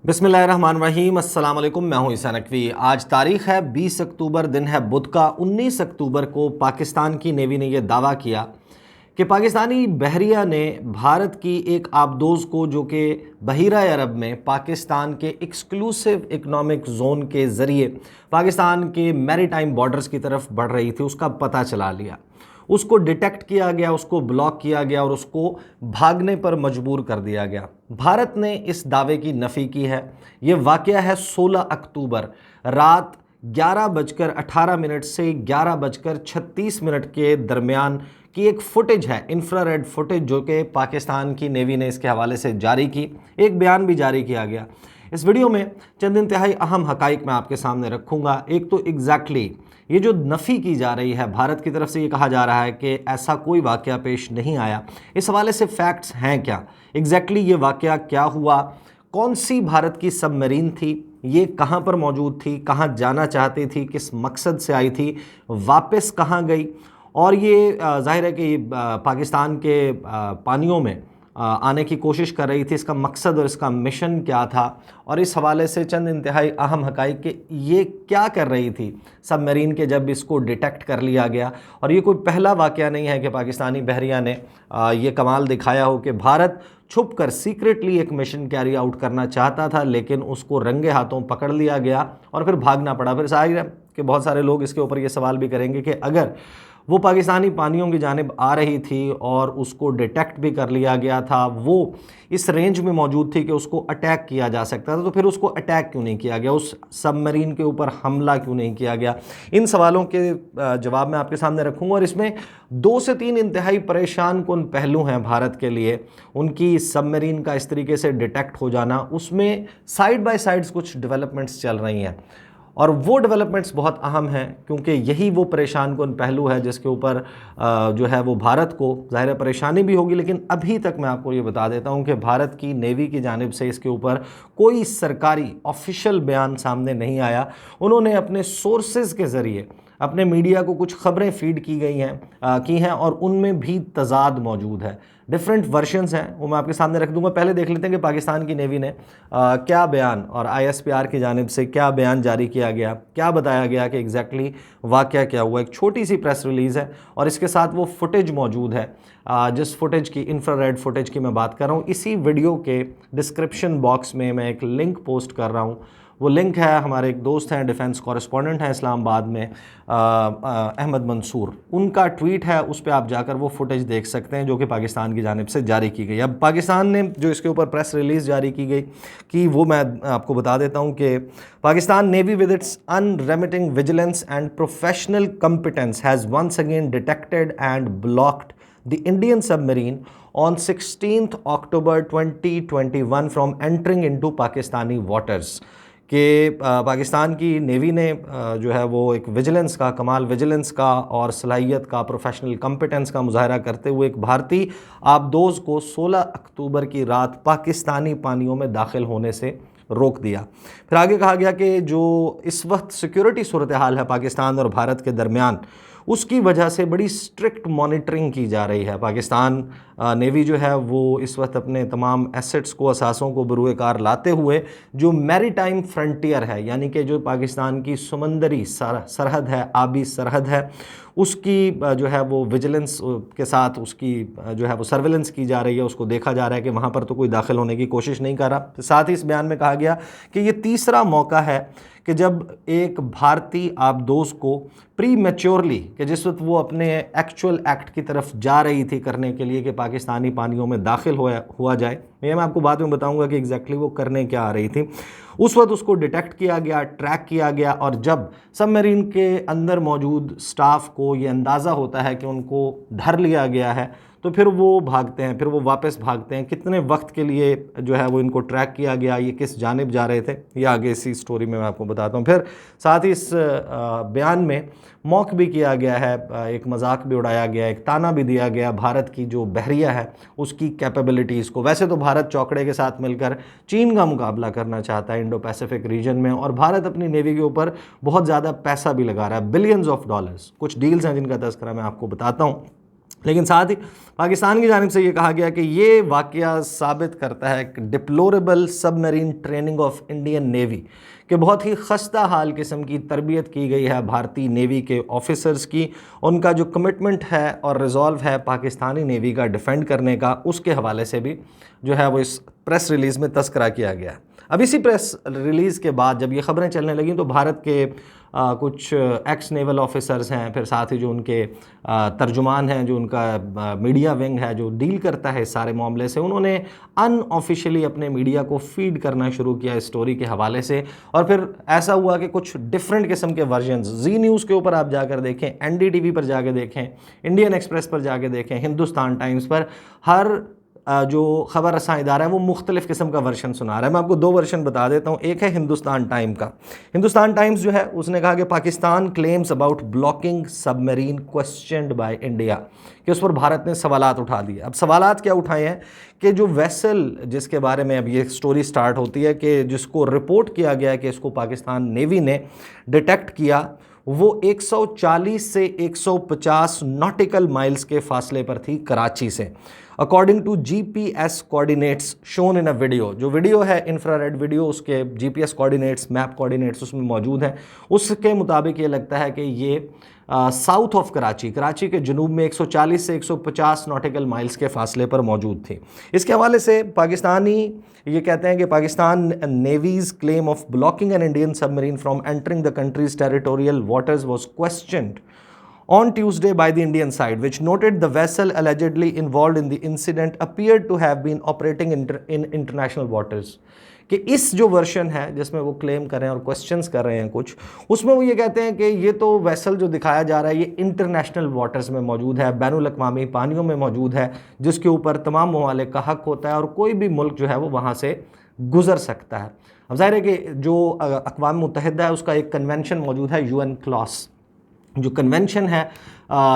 बिस्मिल्लाहिर्रहमानिर्रहीम, अस्सलाम वालेकुम। मैं हूं ईसा नकवी। आज तारीख़ है 20 अक्टूबर, दिन है बुध का। 19 अक्टूबर को पाकिस्तान की नेवी ने यह दावा किया कि पाकिस्तानी बहरिया ने भारत की एक आबदोज़ को, जो कि बहीरा अरब में पाकिस्तान के एक्सक्लूसिव इकनॉमिक जोन के ज़रिए पाकिस्तान के मैरीटाइम बॉर्डर्स की तरफ बढ़ रही थी, उसका पता चला लिया। उसको डिटेक्ट किया गया, उसको ब्लॉक किया गया और उसको भागने पर मजबूर कर दिया गया। भारत ने इस दावे की नफ़ी की है। ये वाक़या है 16 अक्टूबर रात 11:18 से 11:36 के दरमियान की एक फुटेज है, इंफ्रारेड फुटेज, जो कि पाकिस्तान की नेवी ने इसके हवाले से जारी की। एक बयान भी जारी किया गया। इस वीडियो में चंद इंतहाई अहम हकाइक मैं आपके सामने रखूँगा। एक तो एग्जैक्टली ये जो नफ़ी की जा रही है, भारत की तरफ से ये कहा जा रहा है कि ऐसा कोई वाक़या पेश नहीं आया, इस हवाले से फैक्ट्स हैं क्या, एग्जैक्टली ये वाक़या क्या हुआ, कौन सी भारत की सबमरीन थी, ये कहाँ पर मौजूद थी, कहाँ जाना चाहती थी, किस मकसद से आई थी, वापस कहाँ गई, और ये जाहिर है कि पाकिस्तान के पानियों में आने की कोशिश कर रही थी। इसका मकसद और इसका मिशन क्या था, और इस हवाले से चंद इंतहाई अहम हकाइक कि ये क्या कर रही थी सबमरीन के जब इसको डिटेक्ट कर लिया गया। और ये कोई पहला वाक़या नहीं है कि पाकिस्तानी बहरिया ने ये कमाल दिखाया हो कि भारत छुप कर सीक्रेटली एक मिशन कैरी आउट करना चाहता था, लेकिन उसको रंगे हाथों पकड़ लिया गया और फिर भागना पड़ा। फिर जाहिर है कि बहुत सारे लोग इसके ऊपर ये सवाल भी करेंगे कि अगर वो पाकिस्तानी पानियों की जानिब आ रही थी और उसको डिटेक्ट भी कर लिया गया था, वो इस रेंज में मौजूद थी कि उसको अटैक किया जा सकता था, तो फिर उसको अटैक क्यों नहीं किया गया, उस सबमरीन के ऊपर हमला क्यों नहीं किया गया। इन सवालों के जवाब मैं आपके सामने रखूँगा। और इसमें 2 से 3 इंतहाई परेशान कुन पहलू हैं भारत के लिए। उनकी सबमरीन का इस तरीके से डिटेक्ट हो जाना, उसमें साइड बाय साइड्स कुछ डेवलपमेंट्स चल रही हैं, और वो डेवलपमेंट्स बहुत अहम हैं, क्योंकि यही वो परेशान कुन पहलू है जिसके ऊपर जो है वो भारत को ज़ाहिर परेशानी भी होगी। लेकिन अभी तक मैं आपको ये बता देता हूँ कि भारत की नेवी की जानिब से इसके ऊपर कोई सरकारी ऑफिशियल बयान सामने नहीं आया। उन्होंने अपने सोर्सेज़ के ज़रिए अपने मीडिया को कुछ खबरें फीड की हैं और उनमें भी तज़ाद मौजूद है, डिफरेंट वर्शंस हैं, वो मैं आपके सामने रख दूंगा। पहले देख लेते हैं कि पाकिस्तान की नेवी ने क्या बयान और ISPR की जानिब से क्या बयान जारी किया गया, क्या बताया गया कि एग्जैक्टली वाक़या क्या हुआ। एक छोटी सी प्रेस रिलीज़ है और इसके साथ वो फुटेज मौजूद है, जिस फुटेज की, इंफ्रारेड फुटेज की मैं बात कर रहा हूँ। इसी वीडियो के डिस्क्रिप्शन बॉक्स में मैं एक लिंक पोस्ट कर रहा हूँ। वो लिंक है, हमारे एक दोस्त हैं, डिफेंस कॉरेस्पॉन्डेंट हैं इस्लामाबाद में, अहमद मंसूर, उनका ट्वीट है, उस पर आप जाकर वो फुटेज देख सकते हैं जो कि पाकिस्तान की जानिब से जारी की गई। अब पाकिस्तान ने जो इसके ऊपर प्रेस रिलीज़ जारी की गई कि वो मैं आपको बता देता हूँ कि Pakistan navy with its unremitting vigilance and professional competence has once again detected and blocked the Indian submarine on 16th October 2021 from entering into Pakistani waters. कि पाकिस्तान की नेवी ने जो है वो एक विजिलेंस का, कमाल विजिलेंस का और सलाहियत का, प्रोफेशनल कॉम्पिटेंस का मुजाहरा करते हुए एक भारतीय आबदोज़ को 16 अक्टूबर की रात पाकिस्तानी पानियों में दाखिल होने से रोक दिया। फिर आगे कहा गया कि जो इस वक्त सिक्योरिटी सूरत हाल है पाकिस्तान और भारत के दरमियान, उसकी वजह से बड़ी स्ट्रिक्ट मॉनिटरिंग की जा रही है। पाकिस्तान नेवी जो है वो इस वक्त अपने तमाम एसेट्स को, असासों को बरूए कार लाते हुए जो मैरीटाइम फ्रंटियर है, यानी कि जो पाकिस्तान की समंदरी सरहद है, आबी सरहद है, उसकी जो है वो विजिलेंस के साथ उसकी जो है वो सर्विलेंस की जा रही है। उसको देखा जा रहा है कि वहाँ पर तो कोई दाखिल होने की कोशिश नहीं कर रहा। साथ ही इस बयान में कहा गया कि ये तीसरा मौका है कि जब एक भारतीय आबदोज़ को प्री मैच्योरली, कि जिस वक्त वो अपने एक्चुअल एक्ट की तरफ जा रही थी करने के लिए कि पाकिस्तानी पानियों में दाखिल हुआ जाए, मैं आपको बाद में बताऊंगा कि एग्जैक्टली वो करने क्या आ रही थी, उस वक्त उसको डिटेक्ट किया गया, ट्रैक किया गया, और जब सबमरीन के अंदर मौजूद स्टाफ को ये अंदाज़ा होता है कि उनको धर लिया गया है, तो फिर वो भागते हैं, फिर वो वापस भागते हैं। कितने वक्त के लिए जो है वो इनको ट्रैक किया गया, ये किस जानिब जा रहे थे, ये आगे इसी स्टोरी में मैं आपको बताता हूँ। फिर साथ ही इस बयान में मौक भी किया गया है, एक मजाक भी उड़ाया गया, एक ताना भी दिया गया भारत की जो बहरिया है उसकी कैपेबिलिटीज़ को। वैसे तो भारत चौकड़े के साथ मिलकर चीन का मुकाबला करना चाहता है इंडो पैसिफिक रीजन में, और भारत अपनी नेवी के ऊपर बहुत ज़्यादा पैसा भी लगा रहा है, बिलियंस ऑफ डॉलर्स। कुछ डील्स हैं जिनका तज़किरा मैं आपको बताता हूँ। लेकिन साथ ही पाकिस्तान की जानिब से ये कहा गया कि ये वाक़या साबित करता है कि deplorable submarine training of Indian navy, कि बहुत ही खस्ता हाल किस्म की तरबियत की गई है भारतीय नेवी के ऑफिसर्स की। उनका जो कमिटमेंट है और रिजॉल्व है पाकिस्तानी नेवी का डिफेंड करने का, उसके हवाले से भी जो है वो इस प्रेस रिलीज़ में तस्करा किया गया है। अब इसी प्रेस रिलीज़ के बाद जब ये ख़बरें चलने लगीं तो भारत के कुछ एक्स नेवल ऑफिसर्स हैं, फिर साथ ही जो उनके तर्जुमान हैं, जो उनका मीडिया विंग है जो डील करता है इस सारे मामले से, उन्होंने अनऑफिशियली अपने मीडिया को फीड करना शुरू किया इस स्टोरी के हवाले से। और फिर ऐसा हुआ कि कुछ डिफरेंट किस्म के वर्जन जी न्यूज़ के ऊपर आप जाकर देखें, NDTV पर जाके देखें, इंडियन एक्सप्रेस पर जाके देखें, हिंदुस्तान टाइम्स पर, हर जो ख़बर रसां इदारा है वो मुख्तलिफ़ किस्म का वर्शन सुना रहा है। मैं आपको दो वर्शन बता देता हूँ। एक है हिंदुस्तान टाइम का। हिंदुस्तान टाइम्स जो है उसने कहा कि Pakistan claims about blocking submarine questioned by India, कि उस पर भारत ने सवालात उठा दिए। अब सवालात क्या उठाए हैं कि जो वेसल जिसके बारे में अब ये स्टोरी स्टार्ट होती है, कि जिसको रिपोर्ट किया गया है कि इसको पाकिस्तान नेवी ने डिटेक्ट किया, वो 140 से 150 नॉटिकल माइल्स के फासले पर थी कराची से, according to GPS coordinates shown in a video. जो वीडियो है इंफ्रारेड वीडियो, उसके GPS कोऑर्डिनेट्स, मैप कोऑर्डिनेट्स उसमें मौजूद हैं। उसके मुताबिक ये लगता है कि ये साउथ ऑफ कराची, कराची के जनूब में 140 से 150 नॉटिकल माइल्स के फासले पर मौजूद थी। इसके हवाले से पाकिस्तानी ये कहते हैं कि Pakistan navies claim of blocking an Indian submarine from entering the countries territorial waters was questioned on Tuesday by the Indian side, which noted the vessel allegedly involved in the incident appeared to have been operating in international waters। कि इस जो version है जिसमें वो claim कर रहे हैं और क्वेश्चंस कर रहे हैं कुछ, उसमें वो ये कहते हैं कि ये तो वेसल जो दिखाया जा रहा है ये इंटरनेशनल वाटर्स में मौजूद है, बैनुल अक़वामी पानियों में मौजूद है, जिसके ऊपर तमाम ममालिक का हक़ होता है और कोई भी मुल्क जो है वो वहाँ से गुज़र सकता है। अब ज़ाहिर है कि जो अक़वाम मुत्तहिदा है उसका एक कन्वेंशन मौजूद है, UN क्लॉस, जो कन्वेंशन है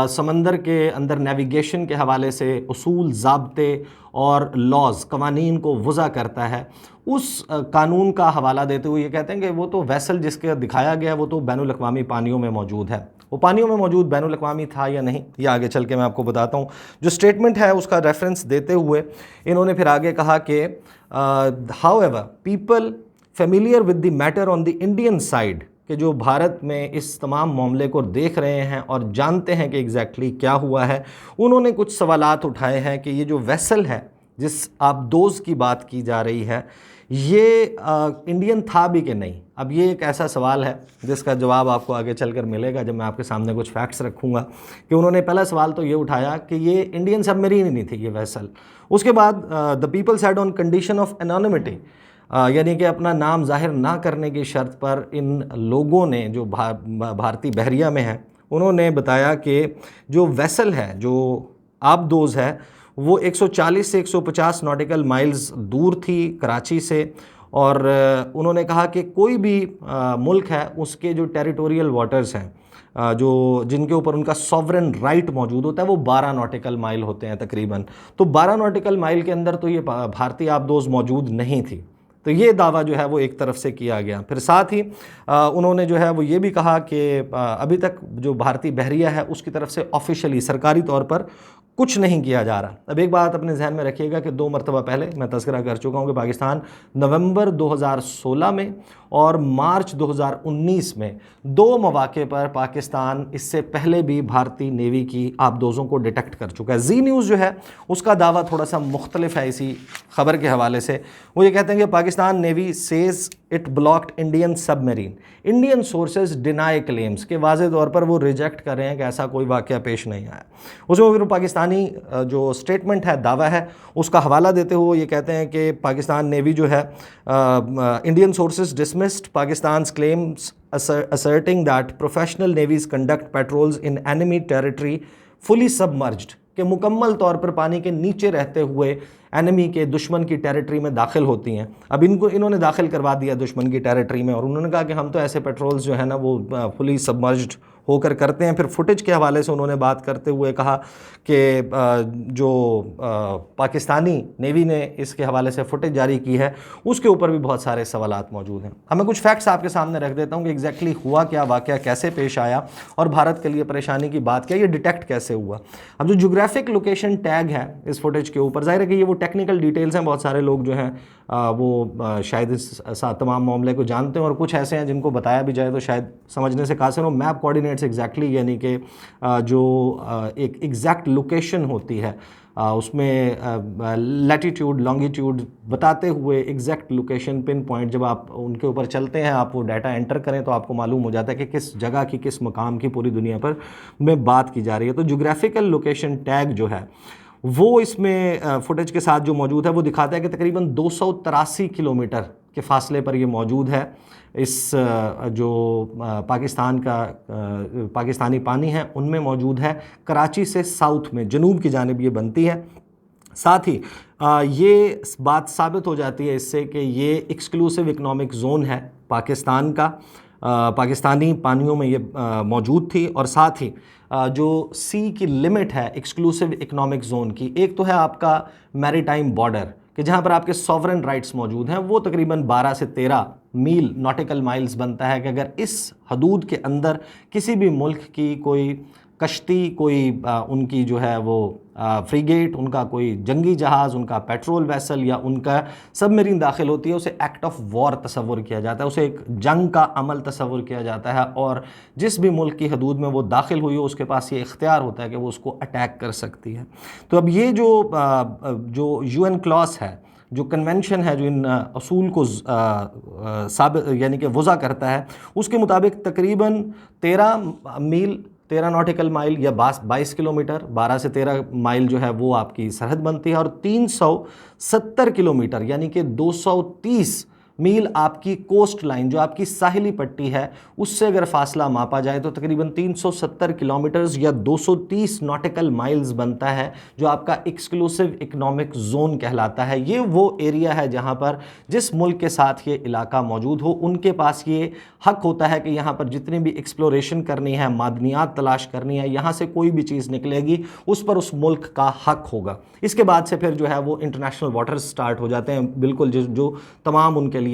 समंदर के अंदर नेविगेशन के हवाले से उसूल, ज़ाब्ते और लॉज, कवानीन को वज़ा करता है। उस कानून का हवाला देते हुए ये कहते हैं कि वो तो वेसल जिसके दिखाया गया वो तो बैनुल अक़वामी पानियों में मौजूद है। वो पानियों में मौजूद बैनुल अक़वामी था या नहीं, ये आगे चल के मैं आपको बताता हूँ। जो स्टेटमेंट है उसका रेफरेंस देते हुए इन्होंने फिर आगे कहा कि however people familiar with the matter on the Indian side, कि जो भारत में इस तमाम मामले को देख रहे हैं और जानते हैं कि एग्जैक्टली क्या हुआ है, उन्होंने कुछ सवालात उठाए हैं कि ये जो वेसल है जिस आबदोज़ की बात की जा रही है ये इंडियन था भी कि नहीं। अब ये एक ऐसा सवाल है जिसका जवाब आपको आगे चलकर मिलेगा जब मैं आपके सामने कुछ फैक्ट्स रखूँगा। कि उन्होंने पहला सवाल तो ये उठाया कि ये इंडियन सबमरीन ही नहीं थी ये वेसल। उसके बाद the people said on condition of anonymity, यानी कि अपना नाम जाहिर ना करने की शर्त पर इन लोगों ने जो भारतीय बहरिया में हैं उन्होंने बताया कि जो वेसल है, जो आबदोज़ है, वो 140 से 150 नॉटिकल माइल्स दूर थी कराची से। और उन्होंने कहा कि कोई भी मुल्क है उसके जो टेरिटोरियल वाटर्स हैं जो जिनके ऊपर उनका सॉवरेन राइट मौजूद होता है वो 12 नॉटिकल माइल होते हैं तकरीबन। तो 12 नॉटिकल माइल के अंदर तो ये भारतीय आबदोज़ मौजूद नहीं थी। तो ये दावा जो है वो एक तरफ से किया गया। फिर साथ ही उन्होंने जो है वो ये भी कहा कि अभी तक जो भारतीय बहरिया है उसकी तरफ से ऑफिशियली सरकारी तौर पर कुछ नहीं किया जा रहा। अब एक बात अपने जहन में रखिएगा कि 2 मरतबा पहले मैं तज़किरा कर चुका हूँ कि पाकिस्तान नवंबर 2016 में और मार्च 2019 में 2 मौके पर पाकिस्तान इससे पहले भी भारतीय नेवी की आबदोज़ों को डिटेक्ट कर चुका है। जी न्यूज़ जो है उसका दावा थोड़ा सा मुख्तलिफ है इसी खबर के हवाले से। वो ये कहते हैं कि Pakistan navy says it blocked Indian submarine, Indian sources deny claims, के वाज़े तौर पर वो रिजेक्ट कर रहे हैं कि ऐसा कोई वाक़या पेश नहीं आया। उसमें फिर पाकिस्तानी जो स्टेटमेंट है, दावा है, उसका हवाला देते हुए ये कहते हैं कि पाकिस्तान नेवी जो है Indian sources dismissed Pakistan claims asserting that professional navies conduct patrols in enemy territory fully submerged, के मुकम्मल तौर पर पानी के नीचे रहते हुए एनिमी के दुश्मन की टेरिटरी में दाखिल होती हैं। अब इन्होंने दाखिल करवा दिया दुश्मन की टेरिटरी में और उन्होंने कहा कि हम तो ऐसे पेट्रोल्स जो है ना वो फुली सबमर्ज्ड होकर करते हैं। फिर फुटेज के हवाले से उन्होंने बात करते हुए कहा कि जो पाकिस्तानी नेवी ने इसके हवाले से फुटेज जारी की है उसके ऊपर भी बहुत सारे सवालात मौजूद हैं। अब मैं कुछ फैक्ट्स आपके सामने रख देता हूं कि एग्जैक्टली हुआ क्या, वाकया कैसे पेश आया और भारत के लिए परेशानी की बात क्या, ये डिटेक्ट कैसे हुआ। अब जो ज्योग्राफिक लोकेशन टैग है इस फुटेज के ऊपर, जाहिर है कि ये वो टेक्निकल डिटेल्स हैं, बहुत सारे लोग जो हैं वो शायद इस तमाम मामले को जानते हैं और कुछ ऐसे हैं जिनको बताया भी जाए तो शायद समझने से कासिर हो। मैप कोऑर्डिनेट्स एग्जैक्टली यानी कि जो एक एग्जैक्ट लोकेशन होती है उसमें लैटिट्यूड लॉन्गिट्यूड बताते हुए एग्जैक्ट लोकेशन पिन पॉइंट जब आप उनके ऊपर चलते हैं, आप वो डाटा एंटर करें तो आपको मालूम हो जाता है कि किस जगह की किस मकाम की पूरी दुनिया पर में बात की जा रही है। तो ज्योग्राफिकल लोकेशन टैग जो है वो इसमें फुटेज के साथ जो मौजूद है वो दिखाता है कि तकरीबन 283 किलोमीटर के फासले पर ये मौजूद है। इस जो पाकिस्तान का पाकिस्तानी पानी है उनमें मौजूद है, कराची से साउथ में जनूब की जानिब ये बनती है। साथ ही ये बात साबित हो जाती है इससे कि ये एक्सक्लूसिव इकनॉमिक जोन है पाकिस्तान का, पाकिस्तानी पानियों में ये मौजूद थी। और साथ ही जो सी की लिमिट है एक्सक्लूसिव इकनॉमिक जोन की, एक तो है आपका मैरीटाइम बॉर्डर कि जहाँ पर आपके सॉवरेन राइट्स मौजूद हैं, वो तकरीबन 12 से 13 मील नॉटिकल माइल्स बनता है कि अगर इस हदूद के अंदर किसी भी मुल्क की कोई कश्ती, कोई उनकी जो है वो फ्रीगेट, उनका कोई जंगी जहाज़, उनका पेट्रोल वेसल या उनका सबमरीन दाखिल होती है, उसे एक्ट ऑफ वॉर तस्वुर किया जाता है, उसे एक जंग का अमल तस्वुर किया जाता है। और जिस भी मुल्क की हदूद में वो दाखिल हुई हो उसके पास ये इख्तियार होता है कि वो उसको अटैक कर सकती है। तो अब ये जो UN क्लॉज है, जो कन्वेंशन है जो इन असूल को साबित यानी कि वज़ा करता है, उसके मुताबिक तकरीबन 13 नॉटिकल माइल या 22 किलोमीटर, 12 से 13 माइल जो है वो आपकी सरहद बनती है और 370 किलोमीटर यानी कि 230 मील आपकी कोस्ट लाइन जो आपकी साहिली पट्टी है उससे अगर फासला मापा जाए तो तकरीबन 370 किलोमीटर्स या 230 नॉटिकल माइल्स बनता है, जो आपका एक्सक्लूसिव इकनॉमिक जोन कहलाता है। ये वो एरिया है जहां पर जिस मुल्क के साथ ये इलाका मौजूद हो उनके पास ये हक होता है कि यहाँ पर जितनी भी एक्सप्लोरेशन करनी है, मादनियात तलाश करनी है, यहाँ से कोई भी चीज़ निकलेगी उस पर उस मुल्क का हक होगा। इसके बाद से फिर जो है वो इंटरनेशनल वाटर्स स्टार्ट हो जाते हैं, बिल्कुल जो तमाम उनके लिए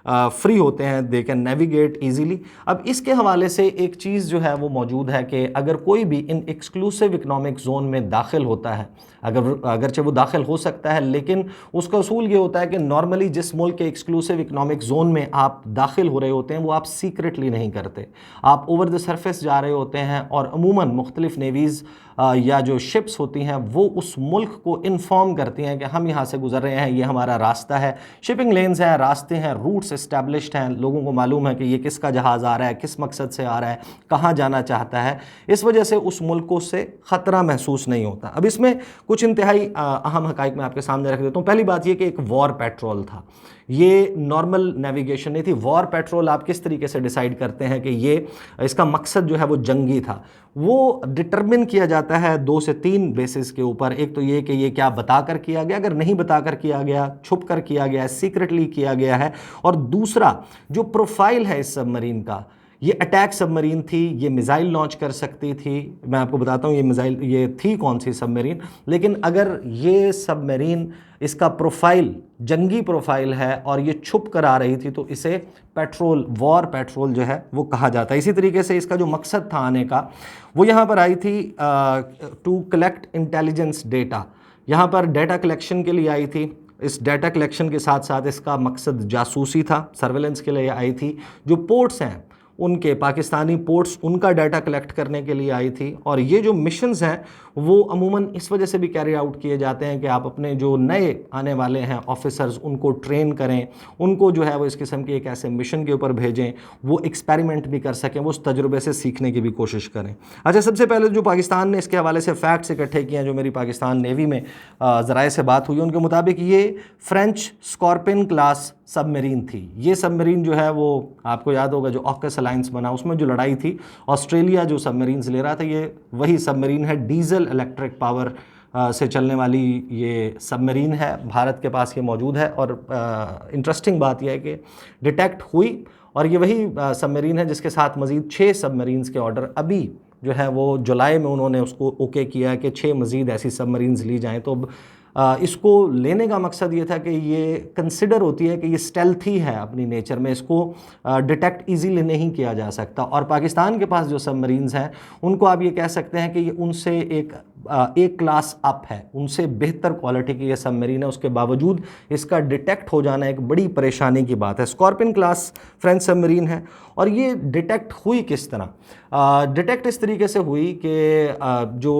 फ्री होते हैं, दे कैन नेविगेट ईजीली। अब इसके हवाले से एक चीज़ जो है वो मौजूद है कि अगर कोई भी इन एक्सक्लूसिव इकनॉमिक जोन में दाखिल होता है, अगरचे वो दाखिल हो सकता है, लेकिन उसका उसूल ये होता है कि नॉर्मली जिस मुल्क के एक्सक्लूसिव इकनॉमिक जोन में आप दाखिल हो रहे होते हैं वो आप सीक्रेटली नहीं करते, आप ओवर द सरफेस जा रहे होते हैं और अमूमन मुख्तलिफ नेवीज़ या जो शिप्स होती हैं वो उस मुल्क को इन्फॉर्म करती हैं कि हम यहाँ से गुजर रहे हैं, ये हमारा रास्ता है। शिपिंग लेन्स हैं, रास्ते हैं, रूट्स इस्टेब्लिश्ड हैं, लोगों को मालूम है कि ये किसका जहाज़ आ रहा है, किस मकसद से आ रहा है, कहाँ जाना चाहता है। इस वजह से उस मुल्क से ख़तरा महसूस नहीं होता। अब इसमें कुछ इंतहाई अहम हक़ाइक़ मैं आपके सामने रख देता हूँ। पहली बात ये कि एक वॉर पेट्रोल था, ये नॉर्मल नेविगेशन नहीं थी। वॉर पेट्रोल आप किस तरीके से डिसाइड करते हैं कि ये इसका मकसद जो है वो जंगी था, वो डिटरमिन किया जाता है 2 से 3 बेसिस के ऊपर। एक तो ये कि ये क्या बताकर किया गया, अगर नहीं बताकर किया गया, छुप कर किया गया है, सीक्रेटली किया गया है। और दूसरा जो प्रोफाइल है इस सबमरीन का, ये अटैक सबमरीन थी, ये मिसाइल लॉन्च कर सकती थी। मैं आपको बताता हूँ ये मिसाइल ये थी कौन सी सबमरीन, लेकिन अगर ये सबमरीन इसका प्रोफाइल जंगी प्रोफाइल है और ये छुप कर आ रही थी तो इसे पेट्रोल, वॉर पेट्रोल जो है वो कहा जाता है। इसी तरीके से इसका जो मकसद था आने का वो यहाँ पर आई थी टू कलेक्ट इंटेलिजेंस डेटा, यहाँ पर डेटा कलेक्शन के लिए आई थी। इस डेटा कलेक्शन के साथ साथ इसका मकसद जासूसी था, सर्वेलेंस के लिए आई थी। जो पोर्ट्स हैं उनके, पाकिस्तानी पोर्ट्स, उनका डाटा कलेक्ट करने के लिए आई थी। और ये जो मिशंस हैं वो अमूमन इस वजह से भी कैरी आउट किए जाते हैं कि आप अपने जो नए आने वाले हैं ऑफिसर्स उनको ट्रेन करें, उनको जो है वो इस किस्म के एक ऐसे मिशन के ऊपर भेजें, वो एक्सपेरिमेंट भी कर सकें, वो उस तजुर्बे से सीखने की भी कोशिश करें। अच्छा, सबसे पहले जो पाकिस्तान ने इसके हवाले से फैक्ट्स इकट्ठे किए हैं, जो मेरी पाकिस्तान नेवी में ज़राए से बात हुई, उनके मुताबिक ये फ्रेंच स्कॉर्पियन क्लास सबमरीन थी। ये सबमरीन जो है वो आपको याद होगा जो ऑकस अलायंस बना उसमें जो लड़ाई थी, ऑस्ट्रेलिया जो सबमरीन्स ले रहा था, ये वही सबमरीन है। डीजल इलेक्ट्रिक पावर से चलने वाली ये सबमरीन है, भारत के पास ये मौजूद है। और इंटरेस्टिंग बात यह है कि डिटेक्ट हुई और ये वही सबमरीन है जिसके साथ मज़ीद 6 सबमरीन्स के ऑर्डर अभी जो है वो जुलाई में उन्होंने उसको ओके किया है कि 6 मज़ीद ऐसी सबमरीन्स ली जाएँ। तो इसको लेने का मकसद ये था कि ये कंसिडर होती है कि ये स्टेल्थी है अपनी नेचर में, इसको डिटेक्ट इजीली नहीं किया जा सकता। और पाकिस्तान के पास जो सबमरीन्स हैं उनको आप ये कह सकते हैं कि ये उनसे एक क्लास अप है, उनसे बेहतर क्वालिटी की ये सबमरीन है। उसके बावजूद इसका डिटेक्ट हो जाना एक बड़ी परेशानी की बात है। स्कॉर्पियन क्लास फ्रेंच सबमरीन है और ये डिटेक्ट हुई किस तरह? डिटेक्ट इस तरीके से हुई कि जो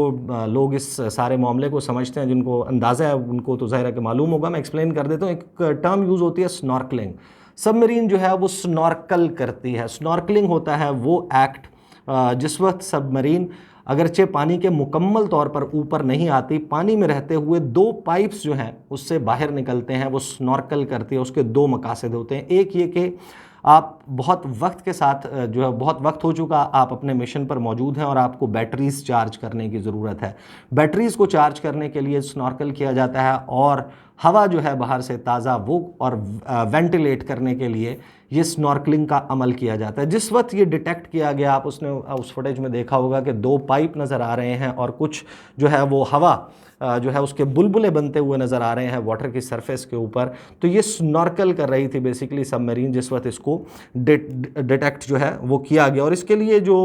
लोग इस सारे मामले को समझते हैं, जिनको अंदाज़ा है उनको तो ज़ाहिर है कि मालूम होगा, मैं एक्सप्लेन कर देता हूँ। एक टर्म यूज़ होती है स्नॉर्कलिंग। सबमरीन जो है वो स्नॉर्कल करती है। स्नॉर्कलिंग होता है वो एक्ट जिस वक्त सबमरीन अगरचे पानी के मुकम्मल तौर पर ऊपर नहीं आती, पानी में रहते हुए 2 पाइप्स जो हैं उससे बाहर निकलते हैं, वो स्नॉर्कल करती है। उसके 2 मकासद होते हैं। एक ये कि आप बहुत वक्त के साथ जो है, बहुत वक्त हो चुका, आप अपने मिशन पर मौजूद हैं और आपको बैटरीज चार्ज करने की ज़रूरत है। बैटरीज़ को चार्ज करने के लिए स्नॉर्कल किया जाता है और हवा जो है बाहर से ताज़ा वो और वेंटिलेट करने के लिए ये स्नॉर्कलिंग का अमल किया जाता है। जिस वक्त ये डिटेक्ट किया गया, आप उसने उस फुटेज में देखा होगा कि 2 पाइप नज़र आ रहे हैं और कुछ जो है वो हवा जो है उसके बुलबुले बनते हुए नज़र आ रहे हैं वाटर की सरफेस के ऊपर। तो ये स्नॉर्कल कर रही थी बेसिकली सबमरीन जिस वक्त इसको डिटेक्ट जो है वो किया गया। और इसके लिए जो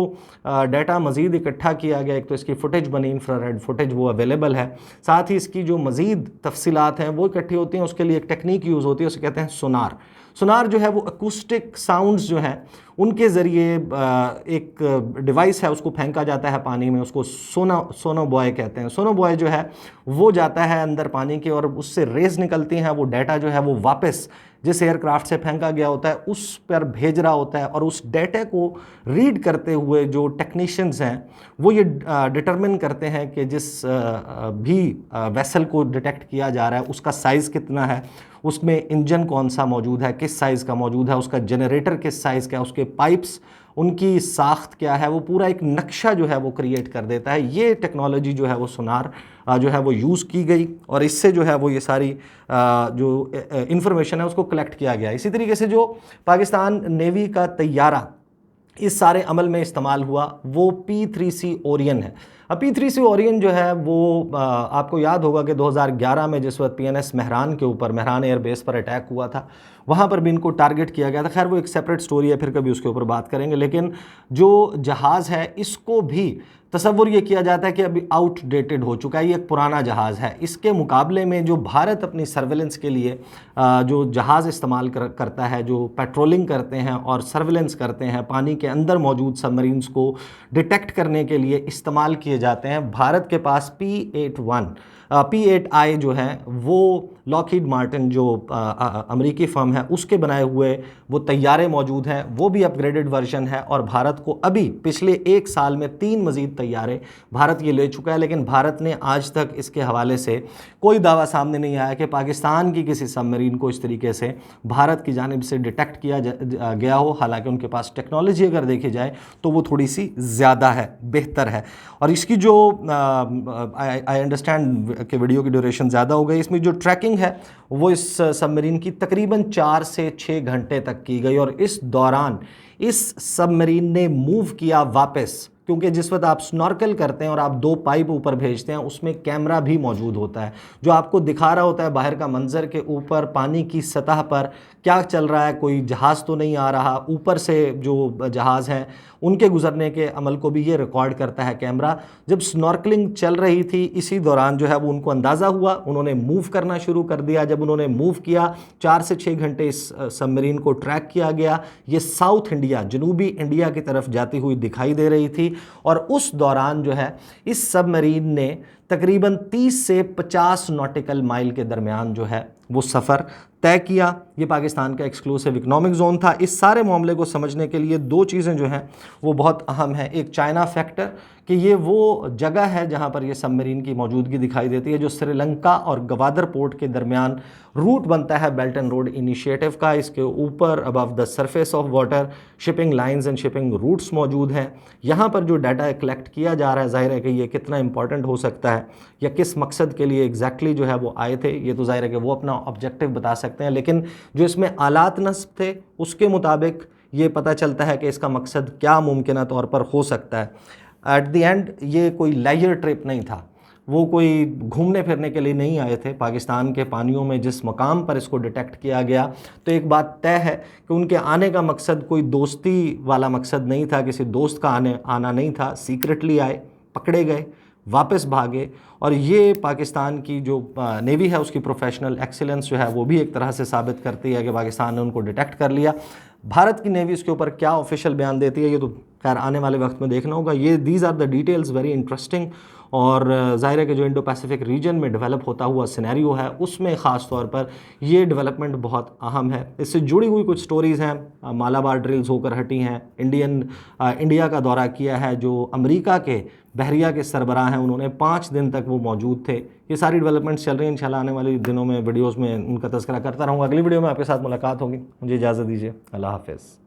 डाटा मज़ीद इकट्ठा किया गया, एक तो इसकी फुटेज बनी, इंफ्रारेड फुटेज वो अवेलेबल है, साथ ही इसकी जो मज़ीद तफसीलात हैं वो इकट्ठी होती हैं। उसके लिए एक टेक्निक यूज़ होती है, उसे कहते हैं सोनार। सोनार जो है वो अकूस्टिक साउंड्स जो हैं उनके ज़रिए एक डिवाइस है, उसको फेंका जाता है पानी में, उसको सोनो बॉय कहते हैं। सोनो बॉय जो है वो जाता है अंदर पानी के और उससे रेज निकलती हैं। वो डाटा जो है वो वापस जिस एयरक्राफ्ट से फेंका गया होता है उस पर भेज रहा होता है और उस डाटा को रीड करते हुए जो टेक्नीशियंस हैं वो ये डिटरमिन करते हैं कि जिस भी वेसल को डिटेक्ट किया जा रहा है उसका साइज़ कितना है, उसमें इंजन कौन सा मौजूद है, किस साइज़ का मौजूद है, उसका जनरेटर किस साइज़ का है, उसके पाइप्स उनकी साख्त क्या है, वो पूरा एक नक्शा जो है वो क्रिएट कर देता है। ये टेक्नोलॉजी जो है वो सोनार जो है वो यूज़ की गई और इससे जो है वो ये सारी जो इंफॉर्मेशन है उसको कलेक्ट किया गया। इसी तरीके से जो पाकिस्तान नेवी का तैयारा इस सारे अमल में इस्तेमाल हुआ वो P3C ओरियन है। अब P3C ओरियन जो है वो आपको याद होगा कि 2011 में जिस वक्त PNS मेहरान के ऊपर, मेहरान एयरबेस पर अटैक हुआ था, वहाँ पर भी इनको टारगेट किया गया था। खैर वो एक सेपरेट स्टोरी है, फिर कभी उसके ऊपर बात करेंगे। लेकिन जो जहाज़ है इसको भी तसव्वुर ये किया जाता है कि अभी आउटडेटेड हो चुका है, ये एक पुराना जहाज़ है। इसके मुकाबले में जो भारत अपनी सर्वेलेंस के लिए जो जहाज़ इस्तेमाल करता है, जो पेट्रोलिंग करते हैं और सर्वेलेंस करते हैं, पानी के अंदर मौजूद सबमरीन्स को डिटेक्ट करने के लिए इस्तेमाल किए जाते हैं, भारत के पास P8I जो है वो लॉकहीड मार्टिन जो अमेरिकी फर्म है उसके बनाए हुए वो तैयारे मौजूद हैं। वो भी अपग्रेडेड वर्जन है और भारत को अभी पिछले 1 साल में 3 मज़ीद तैयारे भारत ये ले चुका है। लेकिन भारत ने आज तक इसके हवाले से कोई दावा सामने नहीं आया कि पाकिस्तान की किसी सबमरीन को इस तरीके से भारत की जानिब से डिटेक्ट किया गया हो। हालांकि उनके पास टेक्नोलॉजी अगर देखी जाए तो वो थोड़ी सी ज़्यादा है, बेहतर है। और इसकी जो आई अंडरस्टैंड कि वीडियो की ड्यूरेशन ज़्यादा हो गई, इसमें जो ट्रैकिंग है वो इस सबमरीन की तकरीबन 4 से 6 घंटे तक की गई। और इस दौरान इस सबमरीन ने मूव किया वापस, क्योंकि जिस वक्त आप स्नॉर्कल करते हैं और आप 2 पाइप ऊपर भेजते हैं उसमें कैमरा भी मौजूद होता है जो आपको दिखा रहा होता है बाहर का मंजर के ऊपर पानी की सतह पर क्या चल रहा है, कोई जहाज़ तो नहीं आ रहा। ऊपर से जो जहाज़ हैं उनके गुजरने के अमल को भी ये रिकॉर्ड करता है कैमरा। जब स्नॉर्कलिंग चल रही थी इसी दौरान जो है वो उनको अंदाज़ा हुआ, उन्होंने मूव करना शुरू कर दिया। जब उन्होंने मूव किया 4 से 6 घंटे इस सबमरीन को ट्रैक किया गया। ये साउथ इंडिया, जनूबी इंडिया की तरफ जाती हुई दिखाई दे रही थी और उस दौरान जो है इस सबमरीन ने तकरीबन 30 से 50 नॉटिकल माइल के दरमियान जो है वो सफ़र तय किया। ये पाकिस्तान का एक्सक्लूसिव इकोनॉमिक जोन था। इस सारे मामले को समझने के लिए 2 चीज़ें जो हैं वो बहुत अहम है। एक चाइना फैक्टर कि ये वो जगह है जहाँ पर ये सबमरीन की मौजूदगी दिखाई देती है जो श्रीलंका और गवादर पोर्ट के दरमियान रूट बनता है बेल्ट एंड रोड इनिशिएटिव का। इसके ऊपर above the surface of water shipping lines and shipping routes मौजूद हैं। यहाँ पर जो डाटा कलेक्ट किया जा रहा है, जाहिर है कि ये कितना इंपॉर्टेंट हो सकता है है या किस मकसद के लिए एग्जैक्टली जो है वो आए थे, ये तो जाहिर है कि वो अपना ऑब्जेक्टिव बता सकते हैं, लेकिन जो इसमें आलात नस्ब थे उसके मुताबिक ये पता चलता है कि इसका मकसद क्या मुमकिन तौर पर हो सकता है। एट द एंड ये कोई लेजर ट्रिप नहीं था, वो कोई घूमने फिरने के लिए नहीं आए थे। पाकिस्तान के पानियों में जिस मकाम पर इसको डिटेक्ट किया गया तो एक बात तय है कि उनके आने का मकसद कोई दोस्ती वाला मकसद नहीं था, किसी दोस्त का आना नहीं था। सीक्रेटली आए, पकड़े गए, वापस भागे, और ये पाकिस्तान की जो नेवी है उसकी प्रोफेशनल एक्सीलेंस जो है वो भी एक तरह से साबित करती है कि पाकिस्तान ने उनको डिटेक्ट कर लिया। भारत की नेवी इसके ऊपर क्या ऑफिशियल बयान देती है ये तो खैर आने वाले वक्त में देखना होगा। ये these are the details, very interesting. और ज़ाहिर है कि जो इंडो पैसिफिक रीजन में डेवलप होता हुआ सिनेरियो है उसमें ख़ास तौर पर ये डेवलपमेंट बहुत अहम है। इससे जुड़ी हुई कुछ स्टोरीज़ हैं। मालाबार ड्रिल्स होकर हटी हैं, इंडिया का दौरा किया है, जो अमेरिका के बहरिया के सरबराह हैं उन्होंने 5 दिन तक वो मौजूद थे। ये सारी डेवलपमेंट्स चल रही हैं। इंशाल्लाह आने वाले दिनों में वीडियोज़ में उनका तज़किरा करता रहूँगा। अगली वीडियो में आपके साथ मुलाकात होगी। मुझे इजाज़त दीजिए। अल्लाह हाफ़िज़।